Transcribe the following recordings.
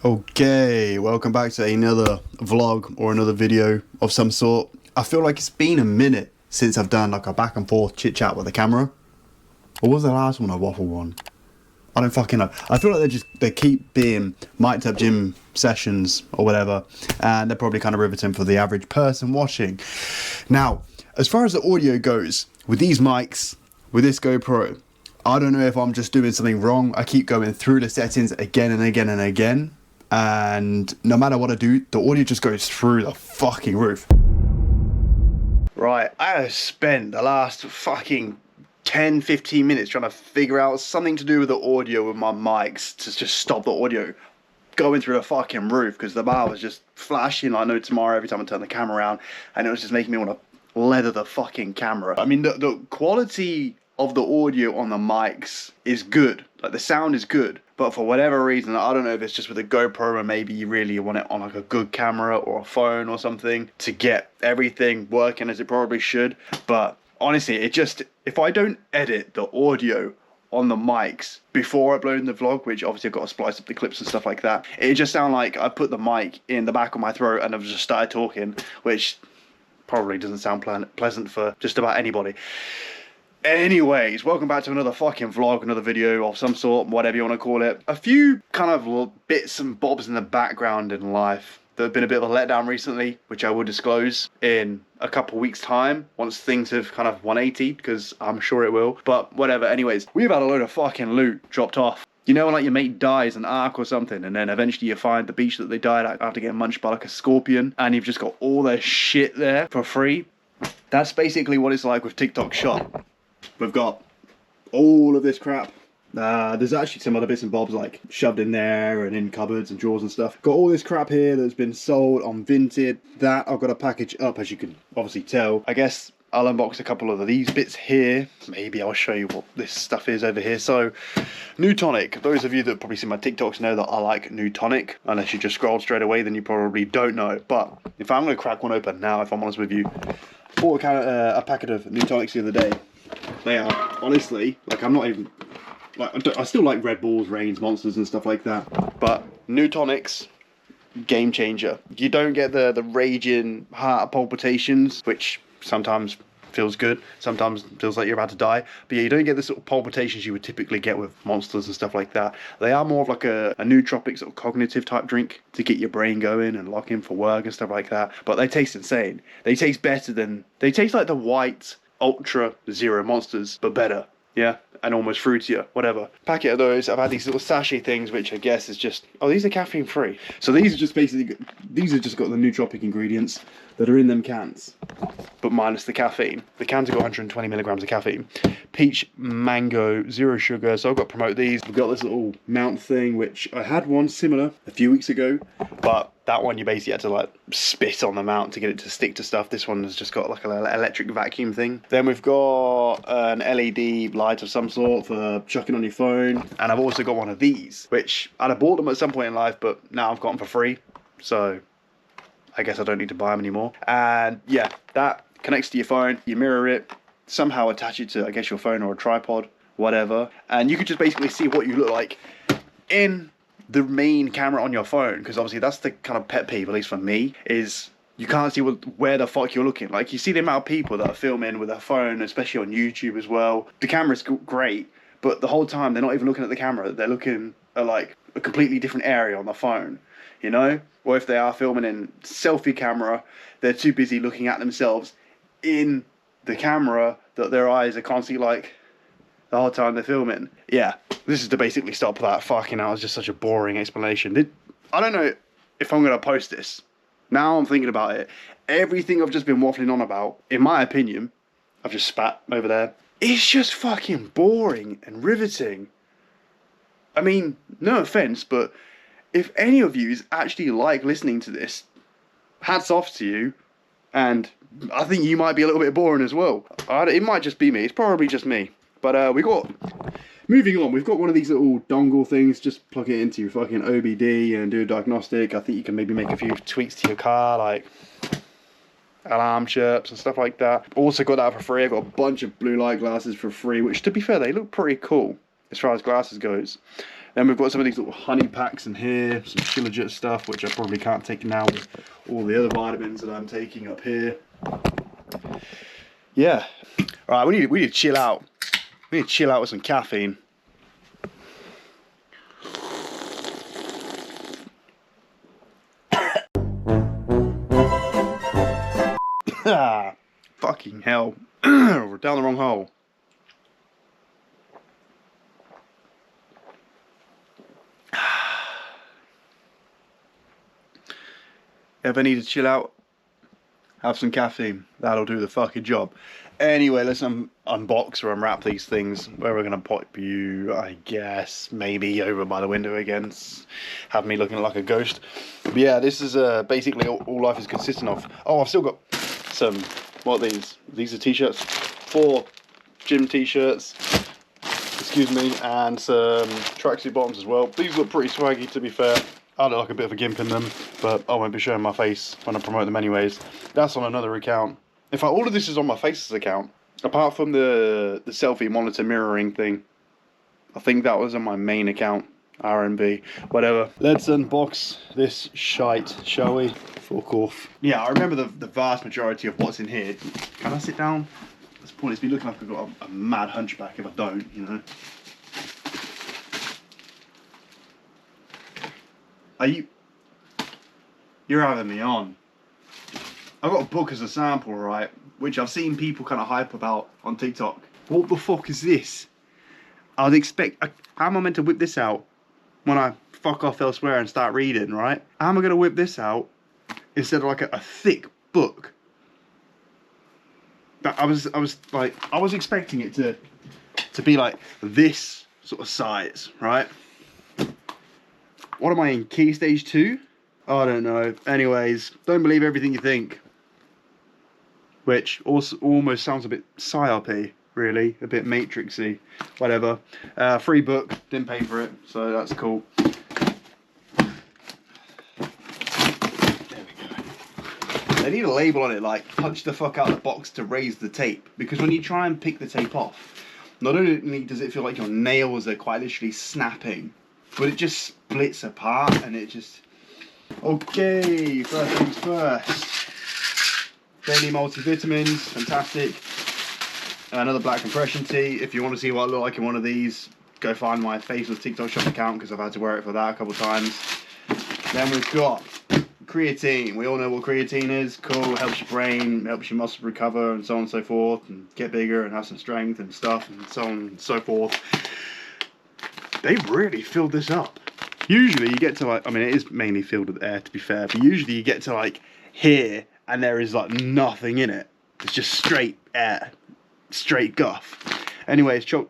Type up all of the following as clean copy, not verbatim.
Okay, welcome back to another vlog or another video of some sort. I feel like it's been a minute since I've done like a back and forth chit chat with the camera. Or was the last one a waffle one? I don't fucking know. I feel like they keep being mic'd up gym sessions or whatever, and they're probably kind of riveting for the average person watching. Now, as far as the audio goes, with these mics, with this GoPro, I don't know if I'm just doing something wrong. I keep going through the settings again and again and again, and no matter what I do, the audio just goes through the fucking roof. Right, I have spent the last fucking 10-15 minutes trying to figure out something to do with the audio with my mics to just stop the audio going through the fucking roof, because the bar was just flashing like no tomorrow every time I turn the camera around, and it was just making me want to leather the fucking camera. I mean, the quality of the audio on the mics is good, like the sound is good, but for whatever reason, I don't know if it's just with a GoPro, or maybe you really want it on like a good camera or a phone or something to get everything working as it probably should. But honestly, if I don't edit the audio on the mics before uploading the vlog, which obviously I've got to splice up the clips and stuff like that, it just sounds like I put the mic in the back of my throat and I've just started talking, which probably doesn't sound pleasant for just about anybody. Anyways, welcome back to another fucking vlog, another video of some sort, whatever you want to call it. A few kind of bits and bobs in the background in life that have been a bit of a letdown recently, which I will disclose in a couple weeks time once things have kind of 180, because I'm sure it will, but whatever. Anyways, we've had a load of fucking loot dropped off. You know, when like your mate dies in Ark or something, and then eventually you find the beach that they died at after getting munched by like a scorpion, and you've just got all their shit there for free. That's basically what it's like with TikTok Shop. We've got all of this crap. There's actually some other bits and bobs like shoved in there and in cupboards and drawers and stuff. Got all this crap here that's been sold on Vinted. That I've got to package up, as you can obviously tell. I guess I'll unbox a couple of these bits here. Maybe I'll show you what this stuff is over here. So, New Tonic. Those of you that probably see my TikToks know that I like New Tonic. Unless you just scrolled straight away, then you probably don't know. But if I'm going to crack one open now, if I'm honest with you, bought a packet of New Tonics the other day. They are, honestly, like, I'm not even, like, I still like Red Bulls, Reigns, Monsters and stuff like that, but New Tonics, game changer. You don't get the raging heart palpitations, which sometimes feels good, sometimes feels like you're about to die, but yeah, you don't get the sort of palpitations you would typically get with Monsters and stuff like that. They are more of like a nootropic sort of cognitive type drink to get your brain going and lock in for work and stuff like that, but they taste insane. They taste better than, they taste like the white Ultra Zero Monsters, but better, yeah, and almost fruitier, whatever. Packet of those. I've had these little sachet things, which I guess is just, oh, these are caffeine free. So these are just basically, these have just got the nootropic ingredients that are in them cans, but minus the caffeine. The cans have got 120 milligrams of caffeine. Peach, mango, zero sugar. So I've got to promote these. We've got this little mount thing, which I had one similar a few weeks ago, but that one you basically had to like spit on the mount to get it to stick to stuff. This one has just got like an electric vacuum thing. Then we've got an LED light of some sort for chucking on your phone. And I've also got one of these, which I'd have bought them at some point in life, but now I've got them for free. So I guess I don't need to buy them anymore. And yeah, that connects to your phone. You mirror it, somehow attach it to, I guess, your phone or a tripod, whatever. And you can just basically see what you look like in the main camera on your phone, because obviously that's the kind of pet peeve, at least for me, is you can't see where the fuck you're looking. Like, you see the amount of people that are filming with their phone, especially on YouTube as well. The camera's great, but the whole time they're not even looking at the camera. They're looking at like a completely different area on the phone, you know? Or if they are filming in selfie camera, they're too busy looking at themselves in the camera that their eyes are constantly like the whole time they're filming. Yeah, this is to basically stop that. Fucking hell, it's just such a boring explanation. I don't know if I'm going to post this. Now I'm thinking about it. Everything I've just been waffling on about, in my opinion, I've just spat over there, it's just fucking boring and riveting. I mean, no offense, but if any of you actually like listening to this, hats off to you, and I think you might be a little bit boring as well. It might just be me, it's probably just me. But moving on, we've got one of these little dongle things. Just plug it into your fucking OBD and do a diagnostic. I think you can maybe make a few tweaks to your car, like alarm chirps and stuff like that. Also got that for free. I've got a bunch of blue light glasses for free, which, to be fair, they look pretty cool as far as glasses goes. Then we've got some of these little honey packs in here, some Shilajit stuff, which I probably can't take now with all the other vitamins that I'm taking up here. Yeah. All right, we need to chill out. We need to chill out with some caffeine. Fucking hell. We're down the wrong hole. Ever need to chill out? Have some caffeine. That'll do the fucking job. Anyway, let's unbox or unwrap these things. Where we're gonna pop you, I guess, maybe over by the window again. Have me looking like a ghost. But yeah, this is basically all life is consistent of. Oh, I've still got some. What are these? These are t-shirts. 4 gym t-shirts. Excuse me, and some tracksuit bottoms as well. These look pretty swaggy, to be fair. I look like a bit of a gimp in them, but I won't be showing my face when I promote them anyways. That's on another account. In fact, all of this is on my Faces account, apart from the selfie monitor mirroring thing. I think that was on my main account, RNB, whatever. Let's unbox this shite, shall we? Fuck off. Yeah, I remember the vast majority of what's in here. Can I sit down? At this point, it's been looking like I've got a mad hunchback if I don't, you know. You're having me on. I've got a book as a sample, right? Which I've seen people kind of hype about on TikTok. What the fuck is this? How am I meant to whip this out when I fuck off elsewhere and start reading, right? How am I going to whip this out instead of like a thick book? But I was expecting it to be like this sort of size, right? What am I in, key stage 2? I don't know. Anyways, don't believe everything you think. Which also almost sounds a bit psyop-y, really. A bit matrixy. Whatever. Free book. Didn't pay for it, so that's cool. There we go. They need a label on it like, punch the fuck out of the box to raise the tape. Because when you try and pick the tape off, not only does it feel like your nails are quite literally snapping, but it just splits apart and it just... Okay, first things first. Daily multivitamins, fantastic. Another black compression tee. If you want to see what I look like in one of these, go find my Faceless TikTok shop account because I've had to wear it for that a couple of times. Then we've got creatine. We all know what creatine is. Cool, helps your brain, helps your muscles recover and so on and so forth, and get bigger and have some strength and stuff and so on and so forth. They've really filled this up. Usually you get to like, I mean it is mainly filled with air to be fair, but usually you get to like here and there is like nothing in it. It's just straight air, straight guff. Anyways, ooh,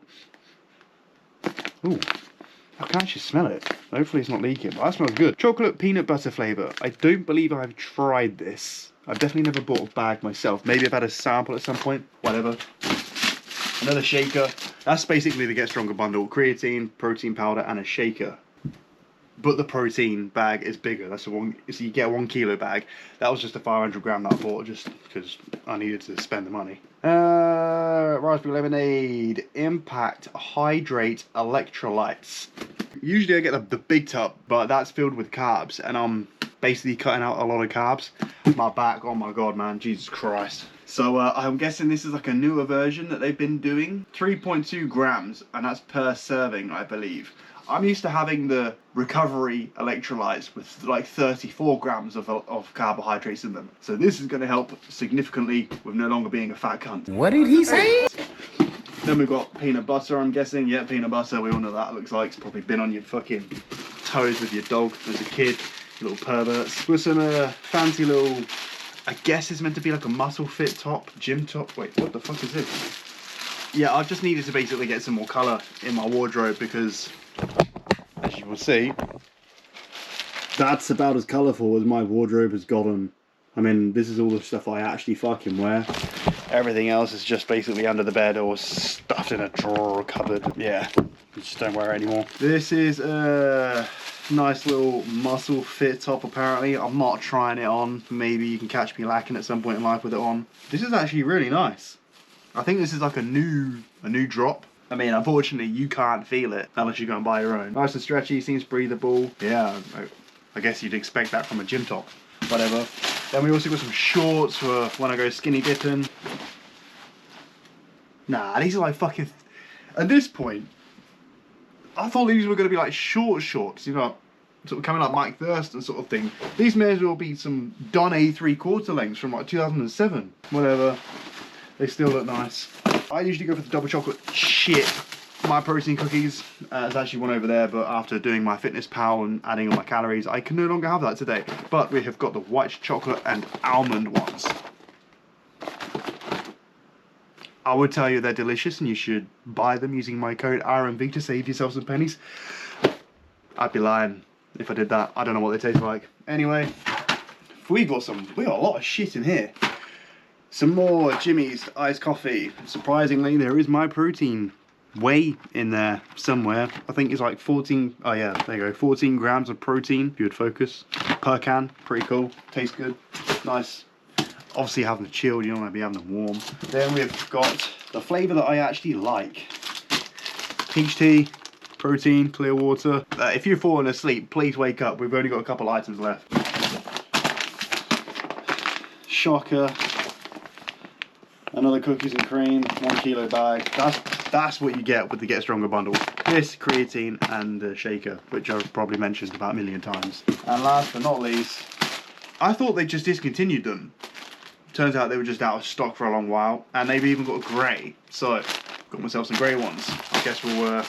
I can actually smell it. Hopefully it's not leaking, but that smells good. Chocolate peanut butter flavour. I don't believe I've tried this. I've definitely never bought a bag myself. Maybe I've had a sample at some point, whatever. Another shaker. That's basically the Get Stronger bundle. Creatine, protein powder, and a shaker. But the protein bag is bigger. That's the one. So you get a 1 kilo bag. That was just a 500 gram that I bought just because I needed to spend the money. Raspberry lemonade. Impact Hydrate Electrolytes. Usually I get the big tub, but that's filled with carbs, and I'm basically cutting out a lot of carbs. My back. Oh my god, man. Jesus Christ. So I'm guessing this is like a newer version that they've been doing. 3.2 grams, and that's per serving, I believe. I'm used to having the recovery electrolytes with like 34 grams of carbohydrates in them. So this is going to help significantly with no longer being a fat cunt. What did he say? Then we've got peanut butter, I'm guessing. Yeah, peanut butter, we all know what that looks like. It's probably been on your fucking toes with your dog as a kid. Little perverts. With some fancy little, I guess it's meant to be like a muscle fit top, gym top. Wait, what the fuck is this? Yeah, I just needed to basically get some more colour in my wardrobe because, as you will see, that's about as colourful as my wardrobe has gotten. I mean, this is all the stuff I actually fucking wear. Everything else is just basically under the bed or stuffed in a drawer or cupboard. Yeah, I just don't wear it anymore. This is a nice little muscle fit top apparently. I'm not trying it on. Maybe you can catch me lacking at some point in life with it on. This is actually really nice. I think this is like a new drop. I mean, unfortunately, you can't feel it unless you go and buy your own. Nice and stretchy, seems breathable. Yeah, I guess you'd expect that from a gym top. Whatever. Then we also got some shorts for when I go skinny dipping. Nah, these are like fucking... At this point, I thought these were going to be like shorts, you know, sort of coming like Mike Thurston sort of thing. These may as well be some Gunna 3/4 lengths from like 2007. Whatever. They still look nice. I usually go for the double chocolate shit MyProtein cookies. There's actually one over there, but after doing my fitness pal and adding all my calories, I can no longer have that today. But we have got the white chocolate and almond ones. I would tell you they're delicious and you should buy them using my code RMV to save yourself some pennies. I'd be lying if I did that. I don't know what they taste like. Anyway, we got a lot of shit in here. Some more Jimmy's iced coffee. Surprisingly, there is MyProtein whey in there somewhere. I think it's like 14, oh yeah, there you go, 14 grams of protein, if you would focus, per can. Pretty cool, tastes good, nice. Obviously having them chilled, you don't want to be having them warm. Then we've got the flavour that I actually like. Peach tea, protein, clear water. If you're falling asleep, please wake up. We've only got a couple items left. Shocker. Another cookies and cream, 1 kilo bag. That's what you get with the Get Stronger bundle. This, creatine, and the shaker, which I've probably mentioned about a million times. And last but not least, I thought they just discontinued them. Turns out they were just out of stock for a long while, and they've even got grey. So, got myself some grey ones. I guess we'll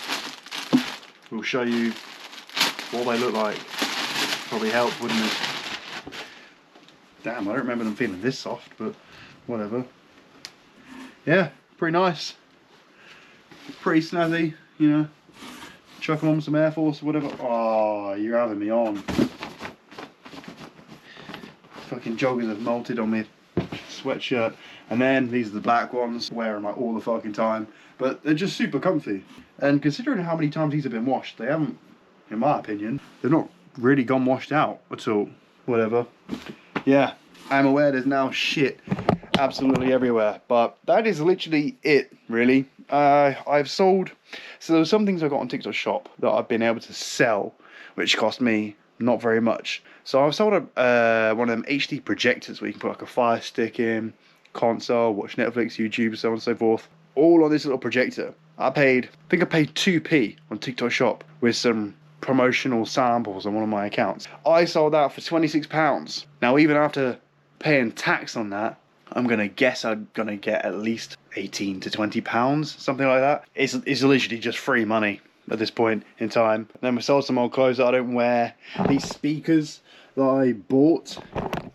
show you what they look like. Probably help, wouldn't it? Damn, I don't remember them feeling this soft, but whatever. Yeah, pretty nice. Pretty snazzy, you know. Chuck them on some Air Force or whatever. Oh, you're having me on. Fucking joggers have molted on me. Sweatshirt. And then these are the black ones. Wear them like all the fucking time. But they're just super comfy. And considering how many times these have been washed, they haven't, in my opinion, they've not really gone washed out at all. Whatever. Yeah, I'm aware there's now shit absolutely everywhere, but that is literally it, really. I've sold, so there were some things I got on TikTok Shop that I've been able to sell, which cost me not very much. So I've sold one of them HD projectors where you can put like a Fire Stick in, console, watch Netflix, YouTube, so on and so forth, all on this little projector. I think I paid 2p on TikTok Shop with some promotional samples on one of my accounts. I sold that for £26. Now, even after paying tax on that, I'm gonna guess I'm gonna get at least £18 to £20, something like that. It's literally just free money at this point in time. And then we sold some old clothes that I don't wear. These speakers that I bought,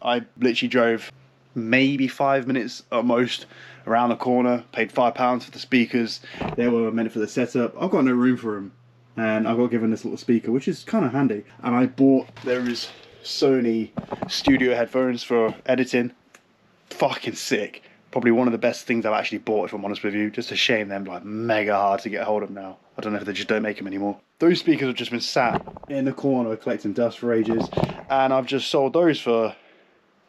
I literally drove maybe 5 minutes at most around the corner, paid £5 for the speakers. They were meant for the setup. I've got no room for them, and I got given this little speaker, which is kind of handy. And I bought, there is Sony studio headphones for editing. Fucking sick. Probably one of the best things I've actually bought, if I'm honest with you. Just a shame they're like mega hard to get a hold of now. I don't know if they just don't make them anymore. Those speakers have just been sat in the corner collecting dust for ages, and I've just sold those for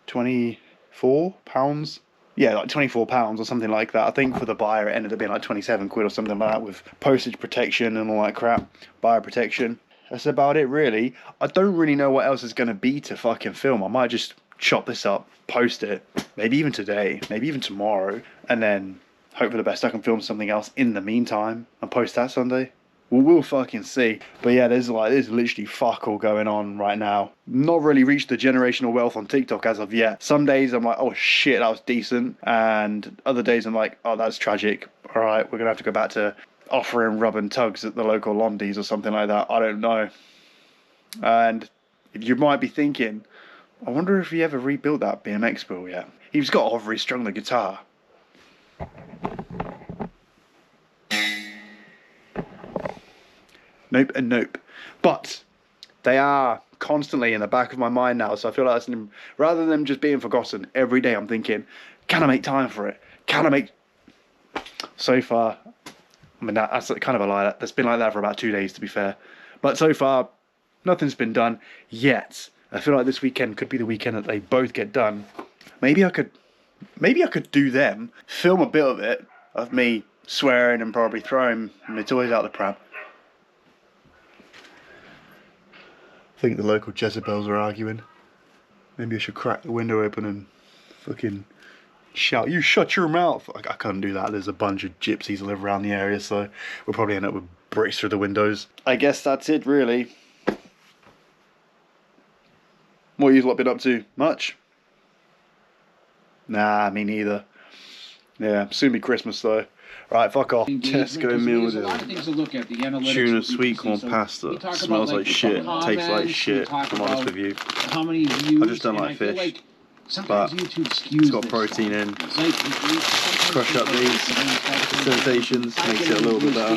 £24. Yeah, like £24 or something like that. I think for the buyer it ended up being like 27 quid or something like that, with postage protection and all that crap, buyer protection. That's about it, really. I don't really know what else is going to be to fucking film. I might just chop this up, post it, maybe even today, maybe even tomorrow, and then hope for the best I can film something else in the meantime and post that Sunday. We'll fucking see. But yeah, there's literally fuck all going on right now. Not really reached the generational wealth on TikTok as of yet. Some days I'm like, oh shit, that was decent, and other days I'm like, oh, that's tragic. All right, we're gonna have to go back to offering Rub&Tugs at the local Londis or something like that. I don't know. And you might be thinking, I wonder if he ever rebuilt that BMX wheel yet. He's got to have restrung the guitar. Nope and nope. But they are constantly in the back of my mind now, so I feel like that's, rather than them just being forgotten, every day I'm thinking, can I make time for it? Can I make... So far, I mean, that's kind of a lie. That's been like that for about 2 days, to be fair. But so far, nothing's been done yet. I feel like this weekend could be the weekend that they both get done. Maybe I could do them, film a bit of it, of me swearing and probably throwing my toys out the pram. I think the local Jezebels are arguing. Maybe I should crack the window open and fucking shout, "You shut your mouth!" I can't do that. There's a bunch of gypsies that live around the area, so we'll probably end up with bricks through the windows. I guess that's it, really. What have you lot been up to? Much? Nah, me neither. Yeah, soon be Christmas though. Right, fuck off. Tesco meal deal. Tuna sweet corn pasta. Smells like shit. Tastes like shit. If I'm honest with you. I just don't like fish. But it's got protein in. Crush up these sensations, makes it a little bit better.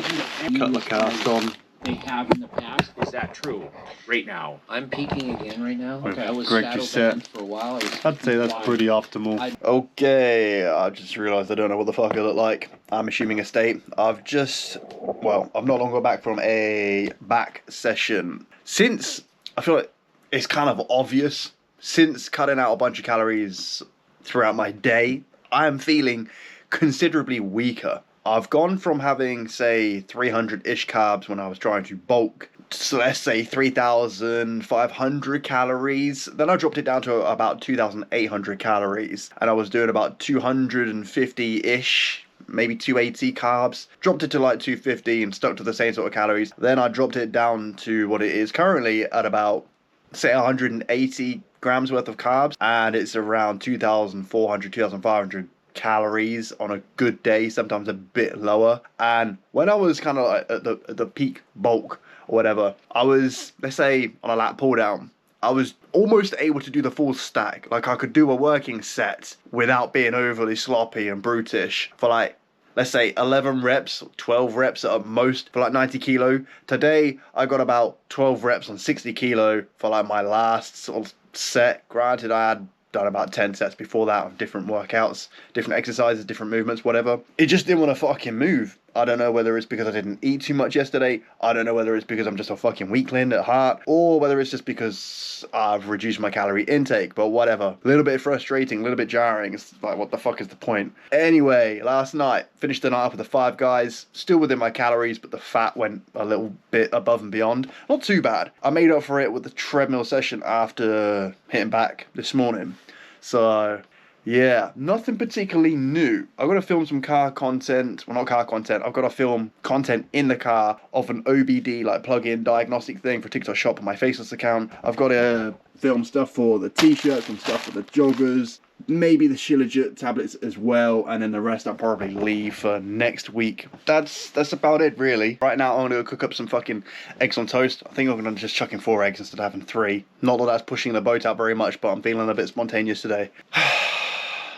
Cut my cast on. They have in the past. Is that true? Right now, I'm peaking again right now. Okay, I was shadow banned for a while. I'd say that's pretty optimal. Okay, I just realised I don't know what the fuck I look like. I'm assuming a state. I've not long got back from a back session. Since I feel like it's kind of obvious, since cutting out a bunch of calories throughout my day, I am feeling considerably weaker. I've gone from having, say, 300-ish carbs when I was trying to bulk, so let's say 3,500 calories. Then I dropped it down to about 2,800 calories, and I was doing about 250-ish, maybe 280 carbs. Dropped it to like 250 and stuck to the same sort of calories. Then I dropped it down to what it is currently at about, say, 180 grams worth of carbs, and it's around 2,400, 2,500 calories on a good day, sometimes a bit lower. And when I was kind of like at the peak bulk or whatever, I was, let's say, on a lat pull down, I was almost able to do the full stack. Like, I could do a working set without being overly sloppy and brutish for like, let's say 11 reps, 12 reps at most for like 90 kilo. Today, I got about 12 reps on 60 kilo for like my last sort of set. Granted, I had done about 10 sets before that of different workouts, different exercises, different movements, whatever. It just didn't want to fucking move. I don't know whether it's because I didn't eat too much yesterday. I don't know whether it's because I'm just a fucking weakling at heart, or whether it's just because I've reduced my calorie intake, but whatever. A little bit frustrating, a little bit jarring. It's like, what the fuck is the point? Anyway, last night, finished the night up with the 5 guys, still within my calories, but the fat went a little bit above and beyond. Not too bad. I made up for it with the treadmill session after hitting back this morning. So, yeah, nothing particularly new. I've got to film some car content. Well, not car content. I've got to film content in the car of an OBD, like plug-in diagnostic thing for TikTok Shop on my Faceless account. I've got to film stuff for the t-shirts and stuff for the joggers. Maybe the Shilajit tablets as well, and then the rest I'll probably leave for next week. That's about it, really. Right now, I'm going to cook up some fucking eggs on toast. I think I'm going to just chuck in 4 eggs instead of having 3. Not that that's pushing the boat out very much, but I'm feeling a bit spontaneous today.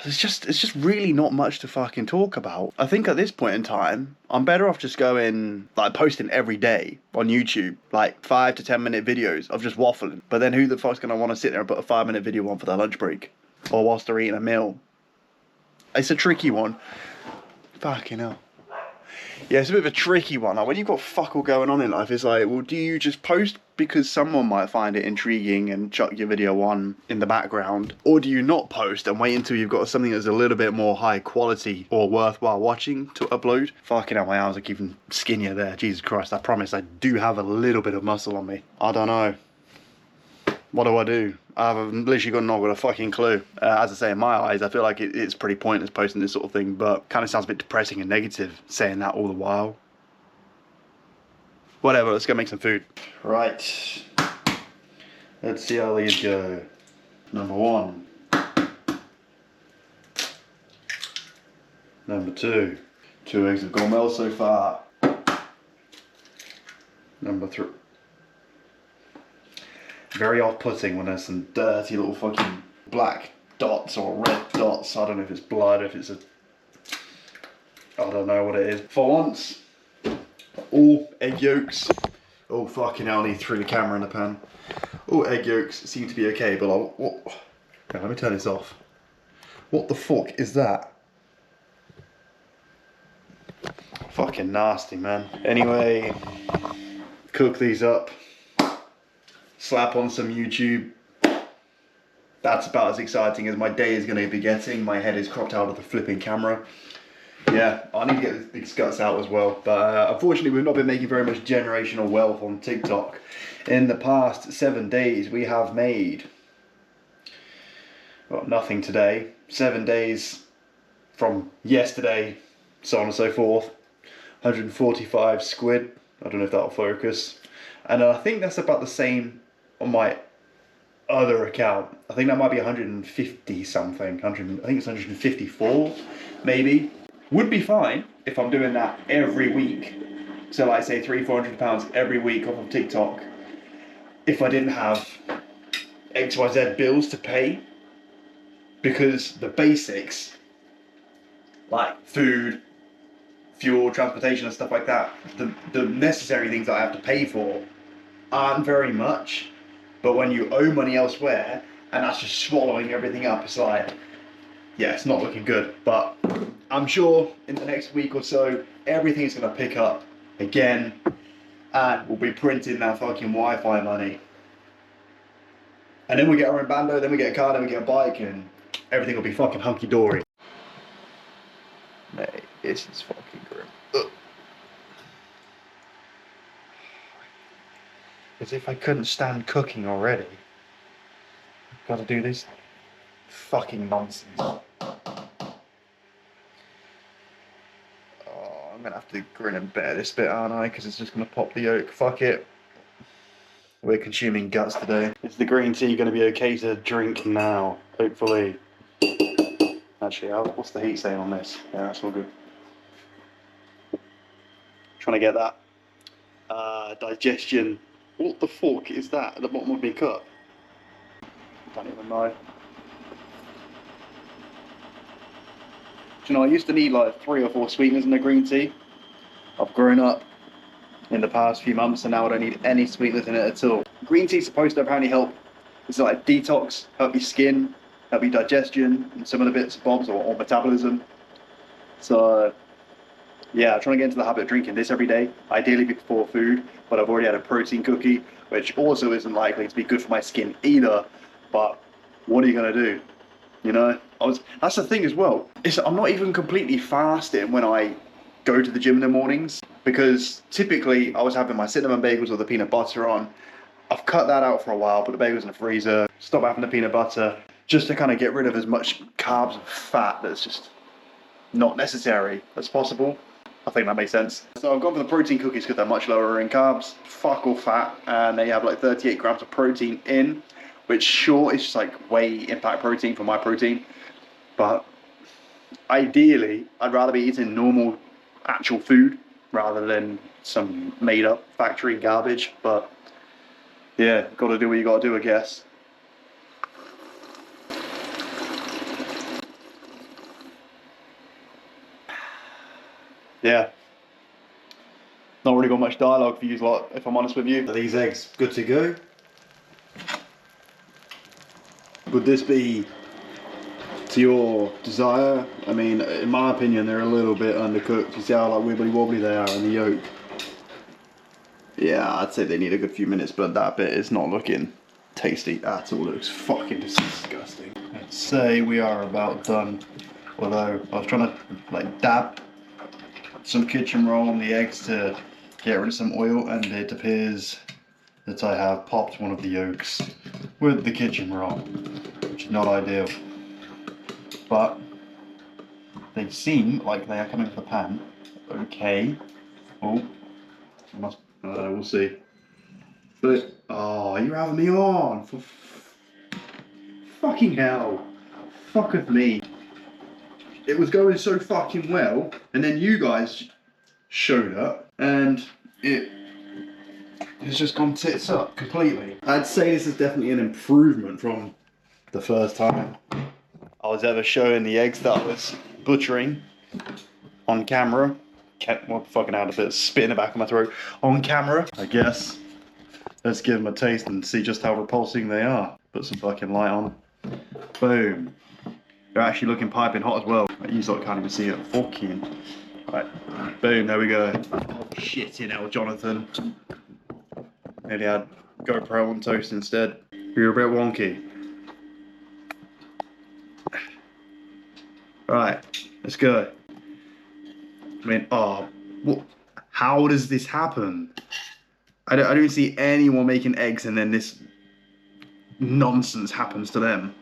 It's just really not much to fucking talk about. I think at this point in time, I'm better off just going, like, posting every day on YouTube, like 5 to 10 minute videos of just waffling. But then who the fuck's going to want to sit there and put a 5-minute video on for their lunch break? Or whilst they're eating a meal? It's a tricky one. Fucking hell. Yeah, it's a bit of a tricky one. Like, when you've got fuck all going on in life, it's like, well, do you just post because someone might find it intriguing and chuck your video on in the background? Or do you not post and wait until you've got something that's a little bit more high quality or worthwhile watching to upload? Fucking hell, my arms are keeping skinnier there. Jesus Christ, I promise I do have a little bit of muscle on me. I don't know. What do I do? I've literally not got a fucking clue. As I say, in my eyes, I feel like it's pretty pointless posting this sort of thing, but kind of sounds a bit depressing and negative saying that all the while. Whatever, let's go make some food. Right. Let's see how these go. Number 1. Number 2. 2 eggs have gone well so far. Number 3. Very off-putting when there's some dirty little fucking black dots or red dots. I don't know if it's blood, if it's I don't know what it is. For once, all egg yolks. Oh fucking hell, I need to throw the camera in the pan. All egg yolks seem to be okay, but yeah, let me turn this off. What the fuck is that? Fucking nasty, man. Anyway, cook these up. Slap on some YouTube. That's about as exciting as my day is going to be getting. My head is cropped out of the flipping camera. Yeah, I need to get this big scuts out as well. But unfortunately, we've not been making very much generational wealth on TikTok. In the past 7 days, we have made, well, nothing today. 7 days from yesterday, so on and so forth. 145 squid. I don't know if that'll focus. And I think that's about the same on my other account. I think that might be 150 something. I think it's 154, maybe. Would be fine if I'm doing that every week. So like say £300-400 every week off of TikTok. If I didn't have XYZ bills to pay, because the basics, like food, fuel, transportation and stuff like that, the necessary things that I have to pay for aren't very much. But when you owe money elsewhere and that's just swallowing everything up, it's like, yeah, it's not looking good. But I'm sure in the next week or so, everything's gonna pick up again and we'll be printing that fucking Wi-Fi money. And then we get our own bando, then we get a car, then we get a bike, and everything will be fucking hunky-dory. Mate, this is fucking grim. Ugh. As if I couldn't stand cooking already. Gotta do this fucking nonsense. Oh, I'm gonna have to grin and bear this bit, aren't I? Because it's just gonna pop the yolk. Fuck it. We're consuming guts today. Is the green tea gonna be okay to drink now? Hopefully. Actually, what's the heat saying on this? Yeah, that's all good. Trying to get that digestion. What the fuck is that at the bottom of my cup? Don't even know. Do you know, I used to need like 3 or 4 sweeteners in the green tea. I've grown up in the past few months and now I don't need any sweeteners in it at all. Green tea is supposed to apparently help, it's like detox, help your skin, help your digestion, and some of the bits and bobs, or metabolism. So yeah, I'm trying to get into the habit of drinking this every day, ideally before food, but I've already had a protein cookie, which also isn't likely to be good for my skin either, but what are you gonna do? You know, that's the thing as well. I'm not even completely fasting when I go to the gym in the mornings, because typically I was having my cinnamon bagels with the peanut butter on. I've cut that out for a while, put the bagels in the freezer, stop having the peanut butter, just to kind of get rid of as much carbs and fat that's just not necessary as possible. I think that makes sense. So I've gone for the protein cookies because they're much lower in carbs, fuck all fat, and they have like 38 grams of protein in, which sure is just like whey impact protein for MyProtein, but ideally I'd rather be eating normal actual food rather than some made up factory garbage. But yeah, gotta do what you gotta do, I guess. Yeah, not really got much dialogue for you lot, if I'm honest with you. Are these eggs good to go? Would this be to your desire? I mean, in my opinion, they're a little bit undercooked. You see how like wibbly wobbly they are in the yolk? Yeah, I'd say they need a good few minutes, but that bit is not looking tasty at all. It looks fucking disgusting. I'd say we are about done. Although I was trying to like dab some kitchen roll on the eggs to get rid of some oil, and it appears that I have popped one of the yolks with the kitchen roll, which is not ideal. But they seem like they are coming off the pan. Okay. Oh, we'll see. But oh, you're having me on for fucking hell. Fucketh me. It was going so fucking well, and then you guys showed up, and it has just gone tits up completely. I'd say this is definitely an improvement from the first time I was ever showing the eggs that I was butchering on camera. Well, fucking had a bit of spit in the back of my throat on camera. I guess let's give them a taste and see just how repulsing they are. Put some fucking light on. Boom. They're actually looking piping hot as well. You lot can't even see it. Fucking. Right. Boom. There we go. Oh, shit, you know, Jonathan. Nearly had GoPro on toast instead. You're a bit wonky. Right. Let's go. mean, oh, what? How does this happen? I don't see anyone making eggs and then this nonsense happens to them.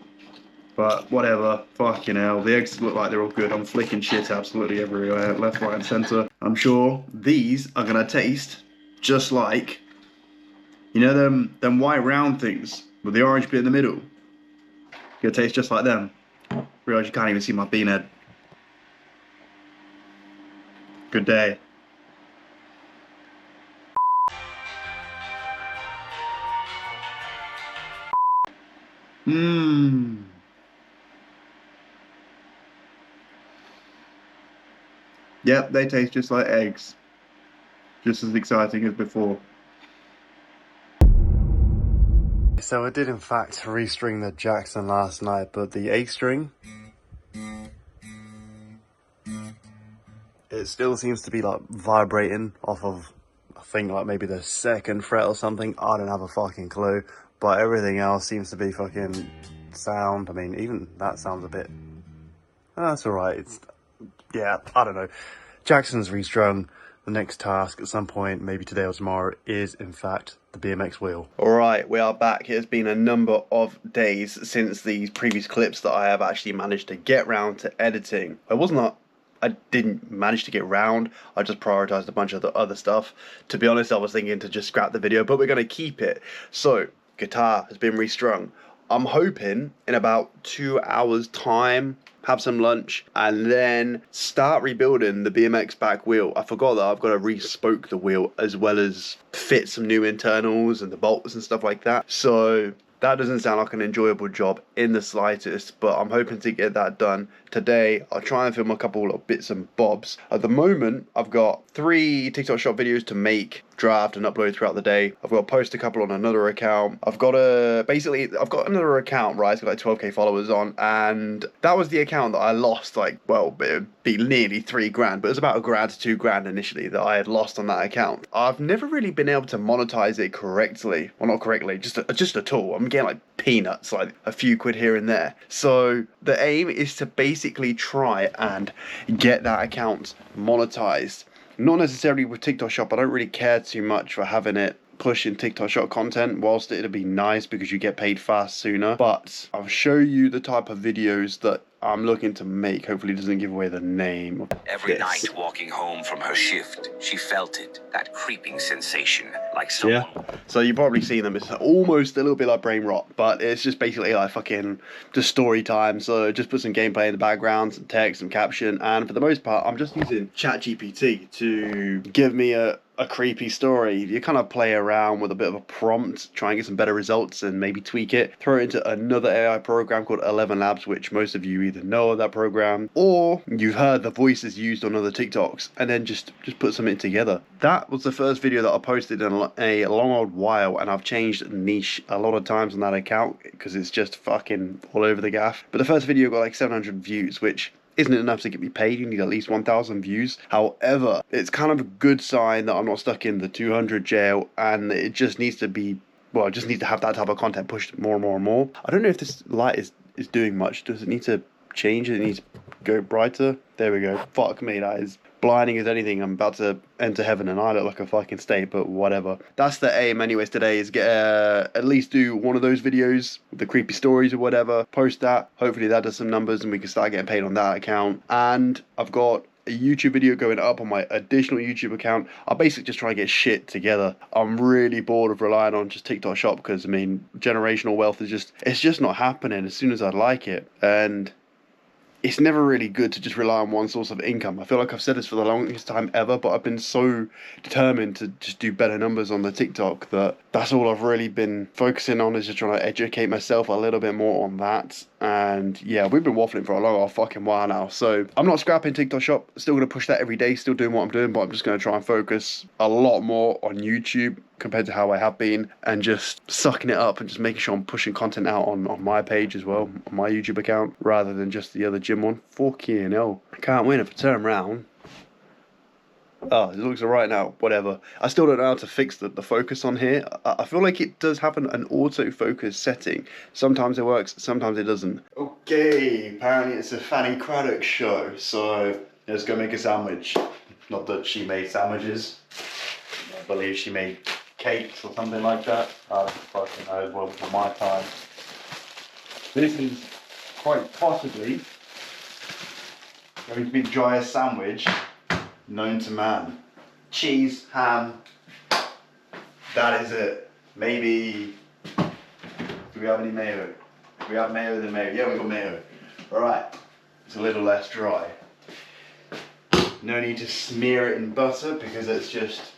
But whatever, fucking hell. The eggs look like they're all good. I'm flicking shit absolutely everywhere, left, right, and centre. I'm sure these are gonna taste just like, you know, them white round things with the orange bit in the middle. Gonna taste just like them. Realise you can't even see my bean head. Good day. Mmm. Yep, they taste just like eggs. Just as exciting as before. So I did in fact restring the Jackson last night, but the A string, it still seems to be like vibrating off of, I think like maybe the second fret or something. I don't have a fucking clue, but everything else seems to be fucking sound. I mean, even that sounds a bit, that's alright. It's, yeah, I don't know. Jackson's restrung. The next task at some point, maybe today or tomorrow, is in fact the BMX wheel. Alright, we are back. It has been a number of days since these previous clips that I have actually managed to get round to editing. I didn't manage to get round, I just prioritised a bunch of the other stuff. To be honest, I was thinking to just scrap the video, but we're going to keep it. So, guitar has been restrung. I'm hoping in about 2 hours time, have some lunch, and then start rebuilding the BMX back wheel. I forgot that I've got to re-spoke the wheel as well as fit some new internals and the bolts and stuff like that. So that doesn't sound like an enjoyable job in the slightest, but I'm hoping to get that done today. I'll try and film a couple of bits and bobs. At the moment, I've got 3 TikTok shop videos to make, draft and upload throughout the day. I've got to post a couple on another account. I've got another account, right? It's got like 12k followers on, and that was the account that I lost, like, well, it'd be nearly 3 grand, but it was about $1 to $2 initially that I had lost on that account. I've never really been able to monetize it correctly. Well, not correctly, just at all. I'm getting like peanuts, like a few quid here and there. So the aim is to basically try and get that account monetized. Not necessarily with TikTok Shop. I don't really care too much for having it pushing TikTok Shop content, whilst it'd be nice because you get paid fast sooner. But I'll show you the type of videos that I'm looking to make. Hopefully it doesn't give away the name of Every night walking home from her shift, she felt it, that creeping sensation, like someone... Yeah, so you've probably seen them. It's almost a little bit like brain rot, but it's just basically like fucking just story time. So just put some gameplay in the background, some text, some caption, and for the most part, I'm just using ChatGPT to give me a creepy story. You kind of play around with a bit of a prompt, try and get some better results and maybe tweak it, throw it into another AI program called 11 Labs, which most of you either know of that program or you've heard the voices used on other TikToks, and then just put something together. That was the first video that I posted in a long old while, and I've changed niche a lot of times on that account because it's just fucking all over the gaff. But the first video got like 700 views, which isn't enough to get me paid. You need at least 1,000 views. However, it's kind of a good sign that I'm not stuck in the 200 jail, and it just needs to be, well, it just needs to have that type of content pushed more and more and more. I don't know if this light is doing much. Does it need to change? It needs to go brighter. There we go. Fuck me, that is blinding as anything. I'm about to enter heaven and I look like a fucking state, but whatever. That's the aim anyways today, is get at least do one of those videos with the creepy stories or whatever, post that, hopefully that does some numbers and we can start getting paid on that account. And I've got a YouTube video going up on my additional YouTube account. I'll basically just try and get shit together. I'm really bored of relying on just TikTok Shop because, I mean, generational wealth is it's just not happening as soon as I'd like it. And it's never really good to just rely on one source of income. I feel like I've said this for the longest time ever, but I've been so determined to just do better numbers on the TikTok that that's all I've really been focusing on, is just trying to educate myself a little bit more on that. And yeah, we've been waffling for a long old fucking while now, so I'm not scrapping TikTok Shop. Still going to push that every day, still doing what I'm doing, but I'm just going to try and focus a lot more on YouTube compared to how I have been, and just sucking it up and just making sure I'm pushing content out on my page as well, on my YouTube account, rather than just the other gym one. Fucking hell. I can't win if I turn around. Oh, it looks alright now, whatever. I still don't know how to fix the focus on here. I feel like it does have an autofocus setting. Sometimes it works, sometimes it doesn't. Okay, apparently it's a Fanny Cradock show, so let's go make a sandwich. Not that she made sandwiches. I believe she made cakes or something like that. I don't fucking know, well, for my time. This is quite possibly going to be the driest sandwich known to man. Cheese, ham, that is it. Maybe, do we have any mayo? Do we have mayo? Then mayo. Yeah, we got mayo. Alright, it's a little less dry. No need to smear it in butter because it's just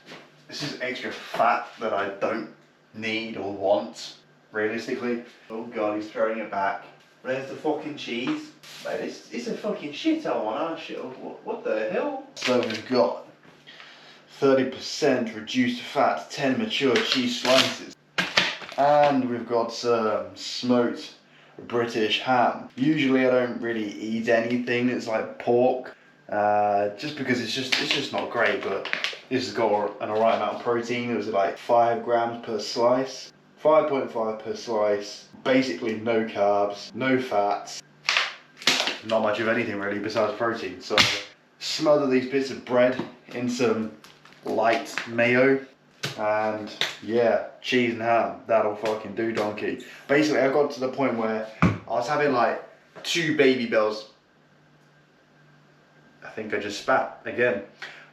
extra fat that I don't need or want, realistically. Oh god, he's throwing it back. Where's the fucking cheese? Mate, it's a fucking shithole on our show. What the hell? So we've got 30% reduced fat, 10 mature cheese slices. And we've got some smoked British ham. Usually I don't really eat anything that's like pork, just because it's just not great, but this has got an alright amount of protein. It was like 5 grams per slice, 5.5 per slice, basically no carbs, no fats, not much of anything really besides protein. So smother these bits of bread in some light mayo, and yeah, cheese and ham, that'll fucking do donkey. Basically I got to the point where I was having like 2 baby bells. I think I just spat again.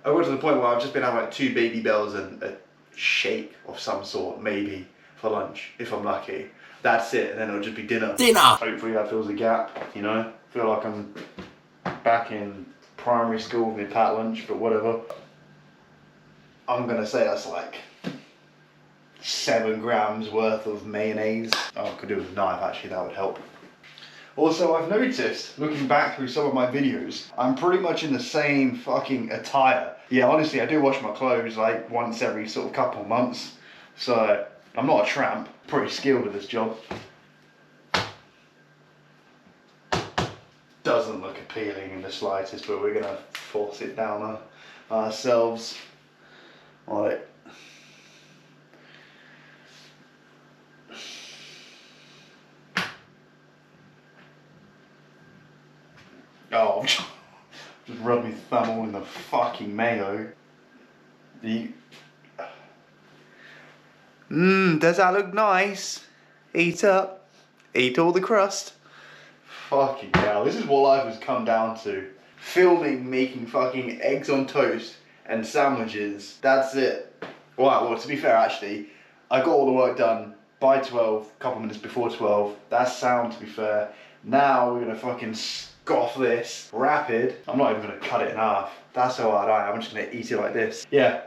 I got to the point where I've just been having like 2 baby bells and a shake of some sort, maybe for lunch, if I'm lucky. That's it, and then it'll just be dinner. Hopefully that fills the gap, you know? I feel like I'm back in primary school with my packed lunch, but whatever. I'm gonna say that's like 7 grams worth of mayonnaise. Oh, I could do it with a knife actually, that would help. Also, I've noticed, looking back through some of my videos, I'm pretty much in the same fucking attire. Yeah, honestly, I do wash my clothes like once every sort of couple of months. So, I'm not a tramp, pretty skilled at this job. Doesn't look appealing in the slightest, but we're gonna force it down ourselves. Alright. Oh, just rubbed my thumb all in the fucking mayo. Does that look nice? Eat up. Eat all the crust. Fucking hell, this is what life has come down to. Filming, making fucking eggs on toast and sandwiches. That's it. Well, to be fair actually, I got all the work done by 12, a couple minutes before 12. That's sound, to be fair. Now we're gonna fucking scoff this rapid. I'm not even gonna cut it in half. That's how hard I am. I'm just gonna eat it like this. Yeah,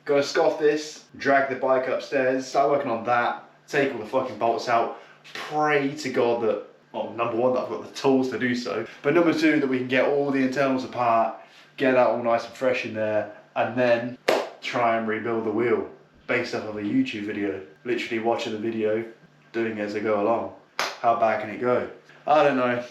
gonna scoff this, drag the bike upstairs, start working on that, take all the fucking bolts out, pray to God that, well, number 1, that I've got the tools to do so, but number 2, that we can get all the internals apart, get that all nice and fresh in there, and then try and rebuild the wheel based off of a YouTube video. Literally watching the video, doing it as I go along. How bad can it go? I don't know.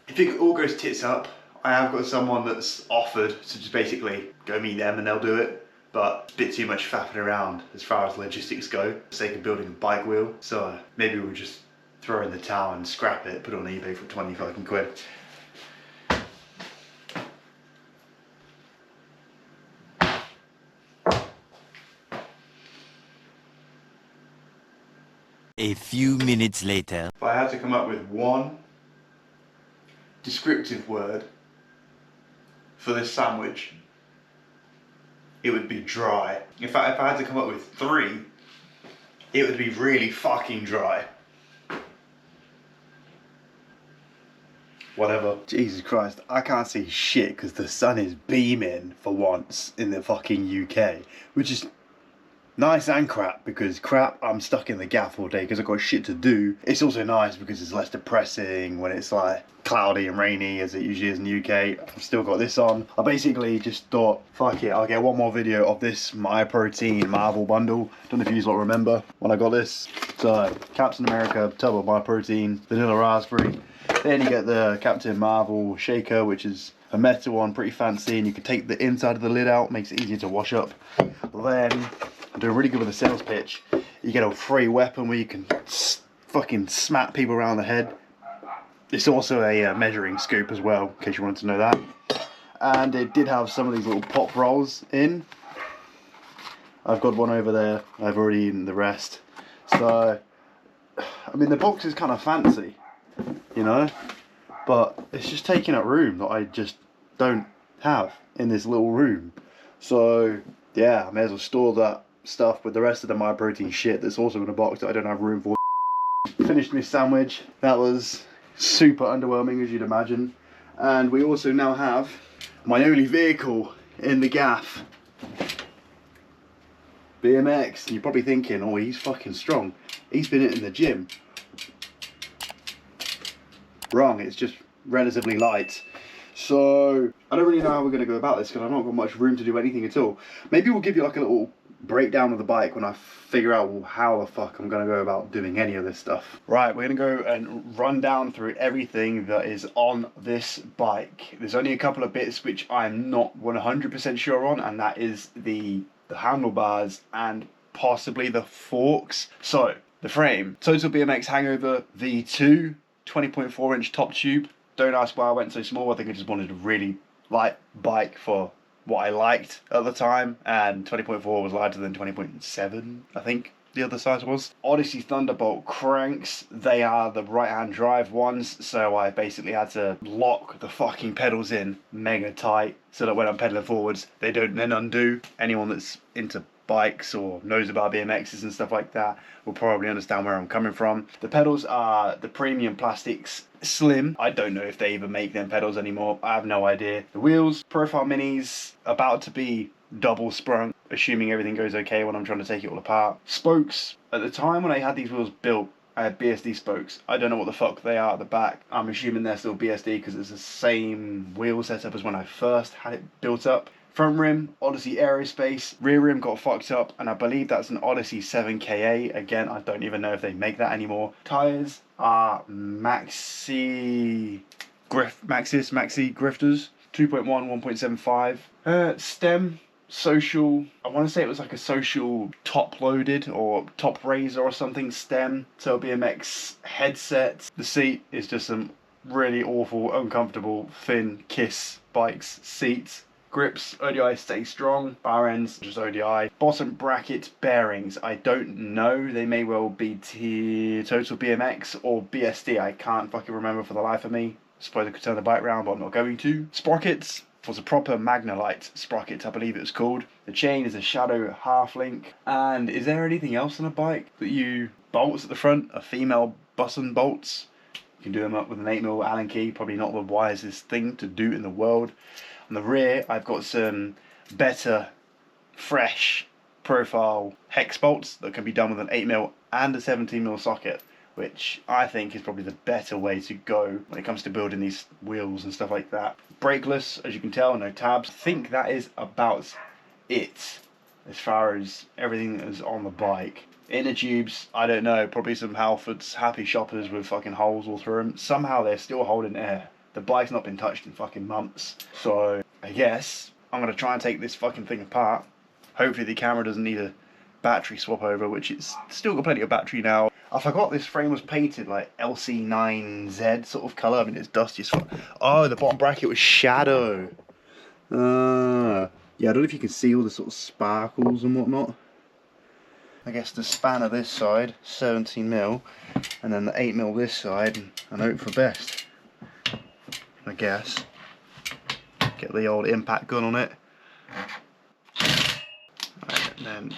If it all goes tits up, I have got someone that's offered to just basically go meet them and they'll do it, but it's a bit too much faffing around as far as logistics go, for the sake of building a bike wheel. So maybe we'll just throw in the towel and scrap it, put it on eBay for 20 fucking quid. A few minutes later. If I had to come up with one descriptive word for this sandwich, it would be dry. In fact, if I had to come up with 3, it would be really fucking dry. Whatever. Jesus Christ, I can't see shit because the sun is beaming for once in the fucking UK, which is nice and crap, because crap, I'm stuck in the gaff all day because I've got shit to do. It's also nice because it's less depressing when it's like cloudy and rainy as it usually is in the UK. I've still got this on. I basically just thought, fuck it, I'll get one more video of this MyProtein Marvel bundle. Don't know if you lot remember when I got this. So, Captain America, tub of MyProtein, vanilla raspberry. Then you get the Captain Marvel shaker, which is a metal one, pretty fancy, and you can take the inside of the lid out, makes it easier to wash up. Then, I'm doing really good with the sales pitch. You get a free weapon where you can fucking smack people around the head. It's also a measuring scoop as well, in case you wanted to know that. and it did have some of these little pop rolls in. I've got one over there. I've already eaten the rest. So, I mean, the box is kind of fancy, you know, but it's just taking up room that I just don't have in this little room. So, yeah, I may as well store that stuff with the rest of the MyProtein shit that's also in a box that I don't have room for. Finished my sandwich. That was super underwhelming, as you'd imagine. And we also now have my only vehicle in the gaff. BMX. And you're probably thinking, oh, he's fucking strong. He's been in the gym. Wrong, it's just relatively light. So, I don't really know how we're going to go about this because I've not got much room to do anything at all. Maybe we'll give you like a little breakdown of the bike when I figure out how the fuck I'm going to go about doing any of this stuff. Right, we're going to go and run down through everything that is on this bike. There's only a couple of bits which I'm not 100% sure on, and that is the handlebars and possibly the forks. So, the frame. Total BMX Hangover V2, 20.4 inch top tube. Don't ask why I went so small. I think I just wanted a really light bike for what I liked at the time, and 20.4 was lighter than 20.7, I think the other size was. Odyssey Thunderbolt cranks. They are the right hand drive ones, so I basically had to lock the fucking pedals in mega tight so that when I'm pedaling forwards they don't then undo. Anyone that's into bikes or knows about BMXs and stuff like that will probably understand where I'm coming from. The pedals are the premium plastics slim. I don't know if they even make them pedals anymore. I have no idea. The wheels, Profile Minis, about to be double sprung, assuming everything goes okay when I'm trying to take it all apart. Spokes. At the time when I had these wheels built, I had BSD spokes. I don't know what the fuck they are at the back. I'm assuming they're still BSD because it's the same wheel setup as when I first had it built up. Front rim, Odyssey Aerospace. Rear rim got fucked up, and I believe that's an Odyssey 7KA. Again, I don't even know if they make that anymore. Tyres are Maxi Grifters, 2.1, 1.75. Stem, Social, I want to say it was like a Social top loaded or top razor or something stem. So BMX headset. The seat is just some really awful, uncomfortable, thin Kiss bikes seats. Grips, ODI Stay Strong. Bar ends, just ODI. Bottom bracket bearings, I don't know. They may well be Total BMX or BSD. I can't fucking remember for the life of me. I suppose I could turn the bike round, but I'm not going to. Sprockets was a proper Magnalite sprocket, I believe it was called. The chain is a Shadow half link. And is there anything else on a bike that you... Bolts at the front are female button bolts. You can do them up with an 8mm Allen key. Probably not the wisest thing to do in the world. On the rear, I've got some better, fresh profile hex bolts that can be done with an 8mm and a 17mm socket, which I think is probably the better way to go when it comes to building these wheels and stuff like that. Brakeless, as you can tell, no tabs. I think that is about it as far as everything that is on the bike. Inner tubes, I don't know, probably some Halfords Happy Shoppers with fucking holes all through them. Somehow they're still holding air. The bike's not been touched in fucking months. So, I guess I'm going to try and take this fucking thing apart. Hopefully the camera doesn't need a battery swap over, which it's still got plenty of battery now. I forgot this frame was painted like LC9Z sort of colour. I mean, it's dusty as fuck. Oh, the bottom bracket was shadow. Yeah, I don't know if you can see all the sort of sparkles and whatnot. I guess the spanner this side, 17mm, and then the 8mm this side, and hope for best. I guess. Get the old impact gun on it. Right, and then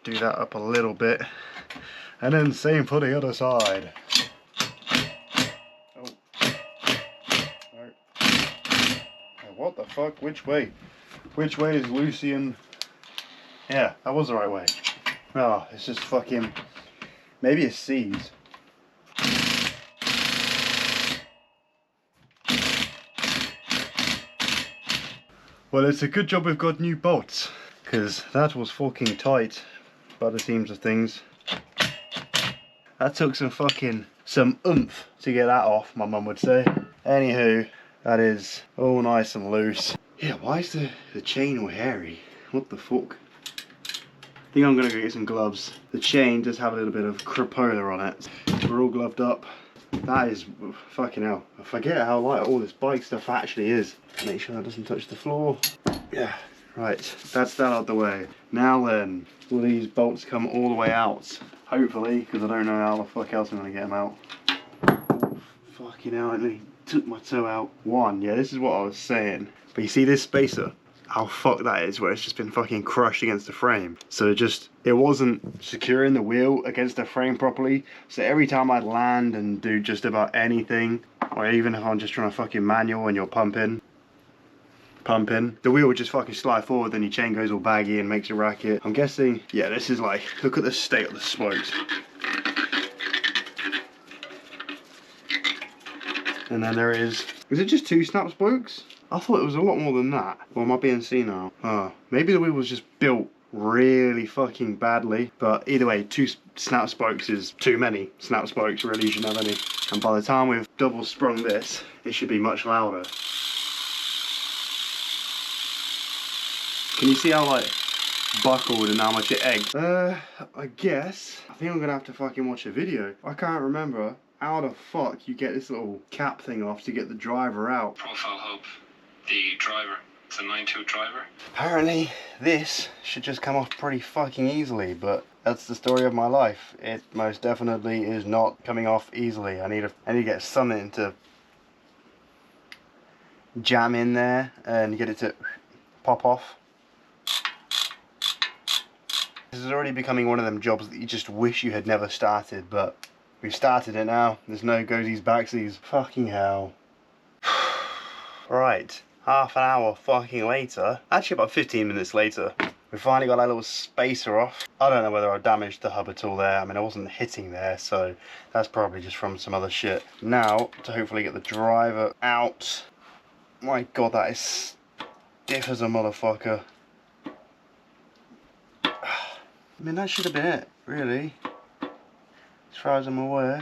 do that up a little bit. And then same for the other side. Oh. No. Oh, what the fuck? Which way? Which way is Lucian? Yeah, that was the right way. Oh, it's just fucking... Maybe it's C's. Well, it's a good job we've got new bolts, because that was fucking tight by the seams of things. That took some oomph to get that off, my mum would say. Anywho, that is all nice and loose. Yeah, why is the chain all hairy? What the fuck? I think I'm gonna go get some gloves. The chain does have a little bit of crapola on it. We're all gloved up. That is fucking hell. I forget how light all this bike stuff actually is. Make sure that doesn't touch the floor. Yeah, right. That's that out of the way. Now then, will these bolts come all the way out? Hopefully, because I don't know how the fuck else I'm going to get them out. Oh, fucking hell, I nearly took my toe out. One, yeah, this is what I was saying. But you see this spacer? How fucked that is, where it's just been fucking crushed against the frame. So it wasn't securing the wheel against the frame properly. So every time I'd land and do just about anything, or even if I'm just trying to fucking manual and you're pumping, the wheel would just fucking slide forward, then your chain goes all baggy and makes a racket. I'm guessing, yeah, this is like, look at the state of the spokes. And then there is it just 2 snap spokes? I thought it was a lot more than that. Or am I being senile? Maybe the wheel was just built really fucking badly. But either way, 2 snap spokes is too many snap spokes, really. You shouldn't have any. And by the time we've double sprung this, it should be much louder. Can you see how like buckled and how much it egged? I guess. I think I'm gonna have to fucking watch a video. I can't remember how the fuck you get this little cap thing off to get the driver out. Profile hub, the driver. It's a 9.2 driver. Apparently this should just come off pretty fucking easily, but that's the story of my life. It most definitely is not coming off easily. I need to get something to jam in there and get it to pop off. This is already becoming one of them jobs that you just wish you had never started, but we've started it now. There's no goesies backsies. Fucking hell. Right, half an hour fucking later, actually about 15 minutes later, we finally got that little spacer off. I don't know whether I damaged the hub at all there. I mean, I wasn't hitting there, so that's probably just from some other shit. Now, to hopefully get the driver out. My god, that is stiff as a motherfucker. I mean, that should have been it, really. As far as I'm aware.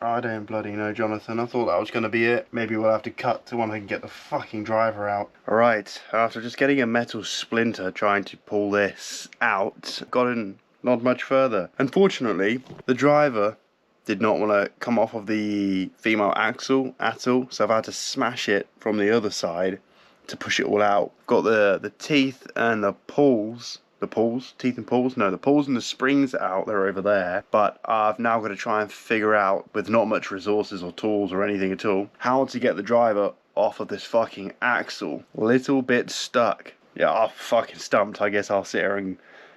I don't bloody know, Jonathan. I thought that was going to be it. Maybe we'll have to cut to when I can get the fucking driver out. Alright, after just getting a metal splinter trying to pull this out, gotten not much further. Unfortunately, the driver did not want to come off of the female axle at all, so I've had to smash it from the other side to push it all out. Got the teeth and the pulls. The pulls and the springs out, they're over there, but I've now got to try and figure out, with not much resources or tools or anything at all, how to get the driver off of this fucking axle. Little bit stuck. Yeah, I'm fucking stumped. I guess I'll sit here and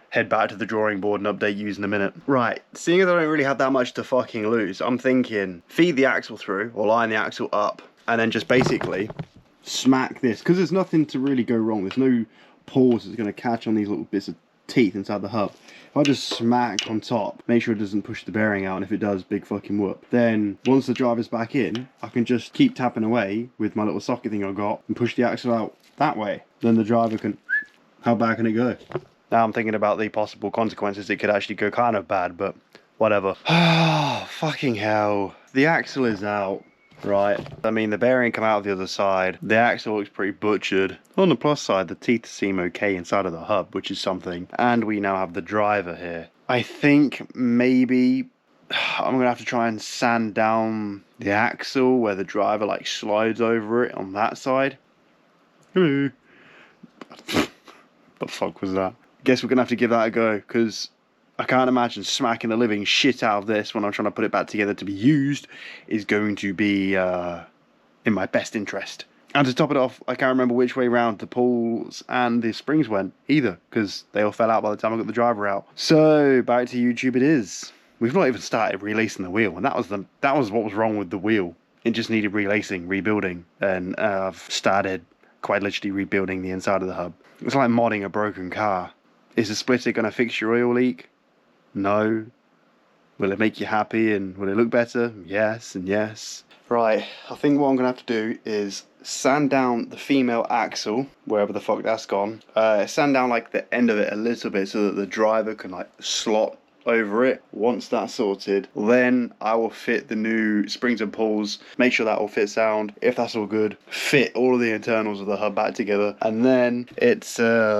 head back to the drawing board and update you in a minute. Right, seeing as I don't really have that much to fucking lose, I'm thinking feed the axle through, or line the axle up, and then just basically smack this, because there's nothing to really go wrong. There's no pause that's going to catch on these little bits of teeth inside the hub. If I just smack on top, make sure it doesn't push the bearing out, and if it does, big fucking whoop. Then once the driver's back in, I can just keep tapping away with my little socket thing I got and push the axle out that way. Then the driver can, how bad can it go? Now I'm thinking about the possible consequences. It could actually go kind of bad, but whatever. Oh, fucking hell. The axle is out. Right, I mean, the bearing come out of the other side. The axle looks pretty butchered. On the plus side, the teeth seem okay inside of the hub, which is something. And we now have the driver here. I think maybe I'm gonna have to try and sand down the axle where the driver like slides over it on that side. Hello. The fuck was that? Guess we're gonna have to give that a go, because I can't imagine smacking the living shit out of this when I'm trying to put it back together to be used is going to be in my best interest. And to top it off, I can't remember which way round the pulls and the springs went either, because they all fell out by the time I got the driver out. So back to YouTube it is. We've not even started relacing the wheel, and that was what was wrong with the wheel. It just needed relacing, rebuilding, and I've started quite literally rebuilding the inside of the hub. It's like modding a broken car. Is the splitter going to fix your oil leak? No. Will it make you happy and will it look better? Yes and yes. Right, I think what I'm going to have to do is sand down the female axle, wherever the fuck that's gone. Sand down like the end of it a little bit so that the driver can like slot over it. Once that's sorted, then I will fit the new springs and pulls, make sure that all fits sound. If that's all good, fit all of the internals of the hub back together, and then it's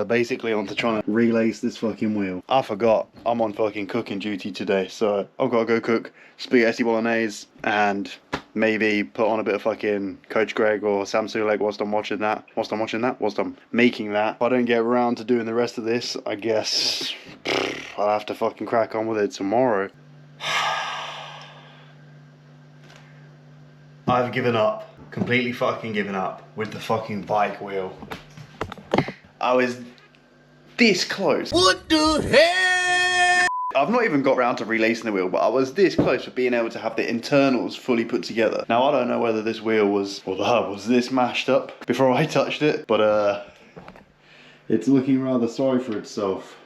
basically on to trying to relace this fucking wheel. I forgot, I'm on fucking cooking duty today, so I've got to go cook spaghetti bolognese and maybe put on a bit of fucking Coach Greg or Sam Sulek whilst I'm making that. If I don't get around to doing the rest of this, I guess I'll have to fucking crack on with it tomorrow. I've given up, completely fucking given up with the fucking bike wheel. I was this close. What the hell? I've not even got around to relacing the wheel, but I was this close for being able to have the internals fully put together. Now I don't know whether this wheel was, or the hub was this mashed up before I touched it, but it's looking rather sorry for itself,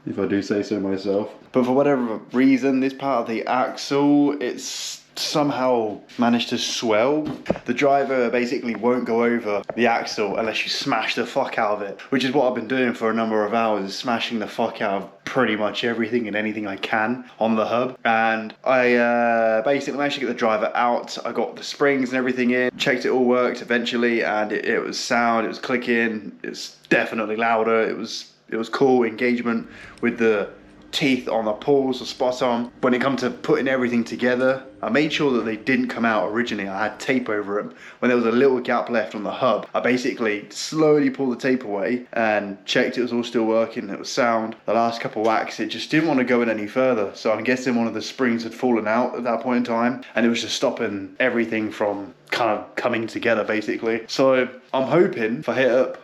if I do say so myself. But for whatever reason, this part of the axle, it's somehow managed to swell. The driver basically won't go over the axle unless you smash the fuck out of it, which is what I've been doing for a number of hours, smashing the fuck out of pretty much everything and anything I can on the hub. And I basically managed to get the driver out. I got the springs and everything in, checked it all worked eventually, and it was sound, it was clicking, it's definitely louder, it was cool. Engagement with the teeth on the pulls were spot on. When it comes to putting everything together, I made sure that they didn't come out originally. I had tape over them. When there was a little gap left on the hub, I basically slowly pulled the tape away and checked it was all still working, it was sound. The last couple whacks, it just didn't want to go in any further. So I'm guessing one of the springs had fallen out at that point in time, and it was just stopping everything from kind of coming together basically. So I'm hoping, if I hit up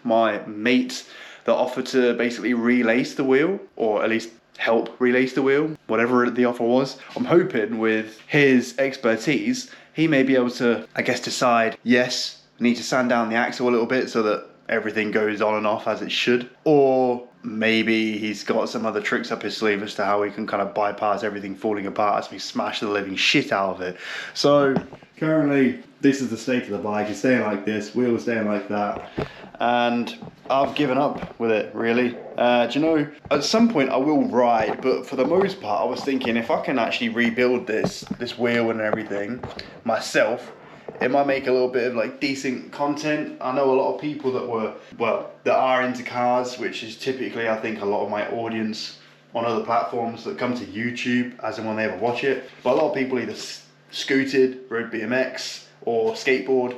my mate that offered to basically relace the wheel, or at least help relace the wheel, whatever the offer was, I'm hoping with his expertise, he may be able to, I guess, decide, yes, I need to sand down the axle a little bit so that everything goes on and off as it should, or maybe he's got some other tricks up his sleeve as to how he can kind of bypass everything falling apart as we smash the living shit out of it. So currently, this is the state of the bike. It's staying like this, wheel is staying like that, and I've given up with it, really. Do you know, at some point I will ride, but for the most part I was thinking if I can actually rebuild this wheel and everything myself, it might make a little bit of like decent content. I know a lot of people that are into cars, which is typically, I think, a lot of my audience on other platforms that come to YouTube as and when they ever watch it. But a lot of people either scooted, rode BMX or skateboard,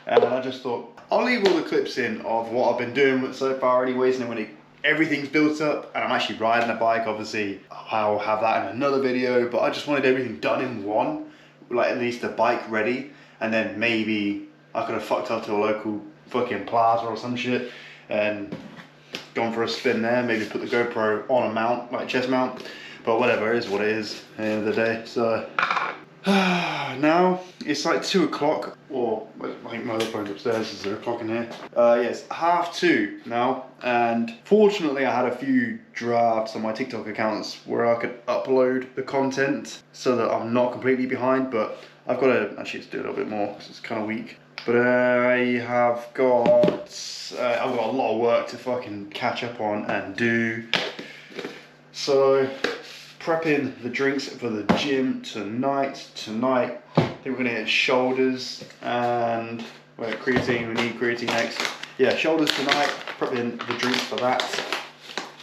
and I just thought I'll leave all the clips in of what I've been doing so far anyways, and then when everything's built up and I'm actually riding a bike, obviously I'll have that in another video, but I just wanted everything done in one, like at least the bike ready, and then maybe I could have fucked up to a local fucking plaza or some shit and gone for a spin there, maybe put the GoPro on a mount, like chest mount, but whatever, it is what it is at the end of the day. So now it's like 2 o'clock, or I think my other phone's upstairs, is there a clock in here? Yes, 1:30 now, and fortunately I had a few drafts on my TikTok accounts where I could upload the content so that I'm not completely behind, but I've got to actually do a little bit more because it's kind of weak. But I've got a lot of work to fucking catch up on and do. So prepping the drinks for the gym tonight. Tonight, I think we're gonna hit shoulders and creatine. We need creatine next. Yeah, shoulders tonight. Prepping the drinks for that.